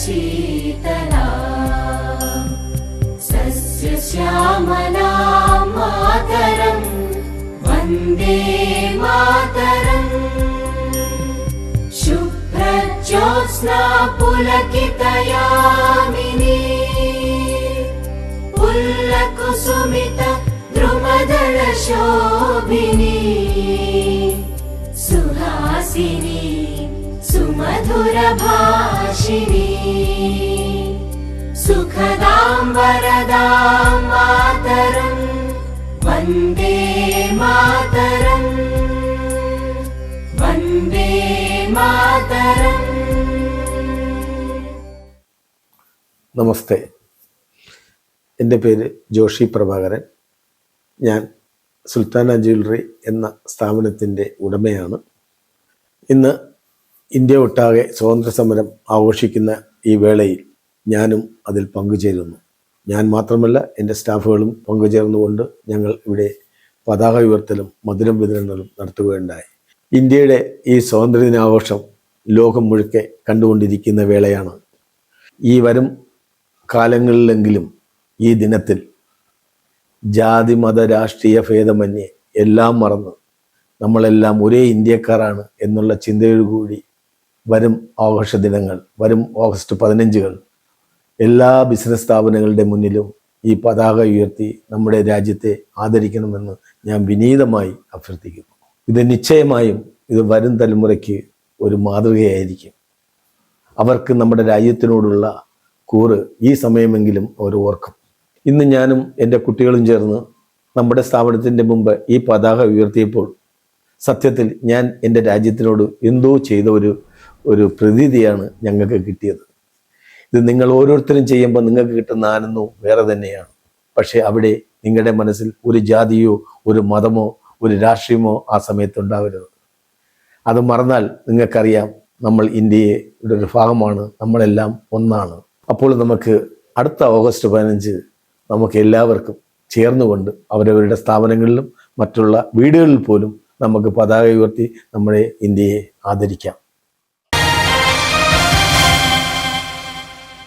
शीतला सस्यश्यामला मातरम् वन्दे मातरम् शुभ्रज्योत्स्ना पुलकितयामिनी पुल्लकुसुमित द्रुमदलशोभिनी सुहासिनी सुमधुरभाषिणी सुखदां वरदां मातरं वन्दे मातरं वन्दे मातरम्. നമസ്തേ, എൻ്റെ പേര് ജോഷി പ്രഭാകരൻ. ഞാൻ സുൽത്താന ജ്വല്ലറി എന്ന സ്ഥാപനത്തിൻ്റെ ഉടമയാണ്. ഇന്ന് ഇന്ത്യ ഒട്ടാകെ സ്വാതന്ത്ര്യ സമരം ആഘോഷിക്കുന്ന ഈ വേളയിൽ ഞാനും അതിൽ പങ്കുചേരുന്നു. ഞാൻ മാത്രമല്ല, എൻ്റെ സ്റ്റാഫുകളും പങ്കുചേർന്നുകൊണ്ട് ഞങ്ങൾ ഇവിടെ പതാക ഉയർത്തലും മധുരം വിതരണലും നടത്തുകയുണ്ടായി. ഇന്ത്യയുടെ ഈ സ്വാതന്ത്ര്യദിനാഘോഷം ലോകം മുഴുക്കെ കണ്ടുകൊണ്ടിരിക്കുന്ന വേളയാണ്. ഈ വരും കാലങ്ങളിലെങ്കിലും ഈ ദിനത്തിൽ ജാതി മത രാഷ്ട്രീയ ഭേദമന്യേ എല്ലാം മറന്ന് നമ്മളെല്ലാം ഒരേ ഇന്ത്യക്കാരാണ് എന്നുള്ള ചിന്തയോടുകൂടി വരും ആഘോഷ ദിനങ്ങൾ, വരും ഓഗസ്റ്റ് 15 എല്ലാ ബിസിനസ് സ്ഥാപനങ്ങളുടെ മുന്നിലും ഈ പതാക ഉയർത്തി നമ്മുടെ രാജ്യത്തെ ആദരിക്കണമെന്ന് ഞാൻ വിനീതമായി അഭ്യർത്ഥിക്കുന്നു. ഇത് നിശ്ചയമായും ഇത് വരും തലമുറയ്ക്ക് ഒരു മാതൃകയായിരിക്കും. അവർക്ക് നമ്മുടെ രാജ്യത്തിനോടുള്ള കൂറ് ഈ സമയമെങ്കിലും അവർ ഓർക്കും. ഇന്ന് ഞാനും എൻ്റെ കുട്ടികളും ചേർന്ന് നമ്മുടെ സ്ഥാപനത്തിൻ്റെ മുമ്പ് ഈ പതാക ഉയർത്തിയപ്പോൾ സത്യത്തിൽ ഞാൻ എൻ്റെ രാജ്യത്തിനോട് എന്തോ ചെയ്ത ഒരു പ്രതീതിയാണ് ഞങ്ങൾക്ക് കിട്ടിയത്. ഇത് നിങ്ങൾ ഓരോരുത്തരും ചെയ്യുമ്പോൾ നിങ്ങൾക്ക് കിട്ടുന്ന ആനന്ദവും വേറെ തന്നെയാണ്. പക്ഷേ അവിടെ നിങ്ങളുടെ മനസ്സിൽ ഒരു ജാതിയോ ഒരു മതമോ ഒരു രാഷ്ട്രീയമോ ആ സമയത്തുണ്ടാവരുത്. അത് മറന്നാൽ നിങ്ങൾക്കറിയാം, നമ്മൾ ഇന്ത്യയുടെ ഒരു ഭാഗമാണ്, നമ്മളെല്ലാം ഒന്നാണ്. അപ്പോൾ നമുക്ക് അടുത്ത ഓഗസ്റ്റ് 15 നമുക്ക് എല്ലാവർക്കും ചേർന്നുകൊണ്ട് അവരവരുടെ സ്ഥാപനങ്ങളിലും മറ്റുള്ള വീടുകളിൽ പോലും നമുക്ക് പതാക ഉയർത്തി നമ്മുടെ ഇന്ത്യയെ ആദരിക്കാം.